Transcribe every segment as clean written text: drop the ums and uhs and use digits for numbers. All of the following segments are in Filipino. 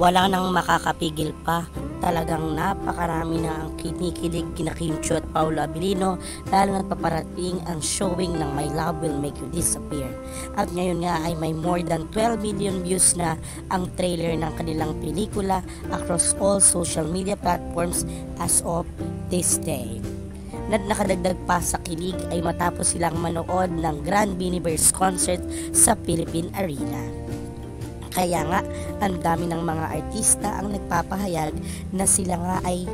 Wala nang makakapigil pa. Talagang napakarami na ang kinikilig kina Kim Chiu at Paolo Abilino, lalo na't paparating ang showing ng My Love Will Make You Disappear. At ngayon nga ay may more than 12 million views na ang trailer ng kanilang pelikula across all social media platforms as of this day. Nakadagdag pa sa kilig ay matapos silang manood ng Grand Biniverse concert sa Philippine Arena. Kaya nga, ang dami ng mga artista ang nagpapahayag na sila nga ay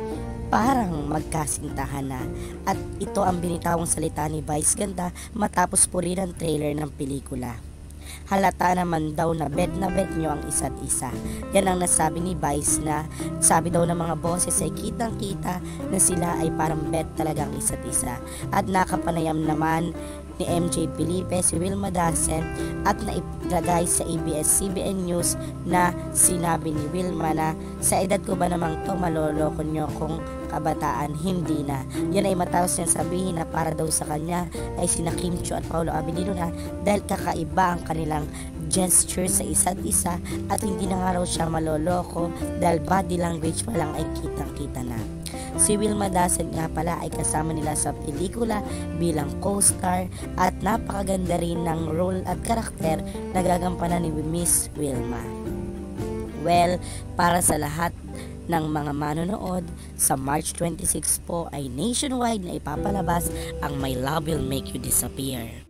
parang magkasintahan na. At ito ang binitawang salita ni Vice Ganda matapos po rin ang trailer ng pelikula. Halata naman daw na bet nyo ang isa't isa. Yan ang nasabi ni Vice, na sabi daw ng mga boses ay kitang kita na sila ay parang bet talaga ang isa't isa. At nakapanayam naman ni MJ Felipe si Wilma Dacen at nailagay sa ABS-CBN News na sinabi ni Wilma na sa edad ko ba namang to maloloko nyo kung kabataan, hindi na. Yan ay matapos niyang sabihin na para daw sa kanya ay sina Kim Chiu at Paolo Abilino na dahil kakaiba ang kanilang gesture sa isa't isa at hindi na nga raw siya maloloko dahil body language pa lang ay kitang-kita na. Si Wilma Dacen nga pala ay kasama nila sa pelikula bilang co-star at napakaganda rin ng role at karakter na gagampanan ni Miss Wilma. Well, para sa lahat ng mga manonood, sa March 26 po ay nationwide na ipapalabas ang My Love Will Make You Disappear.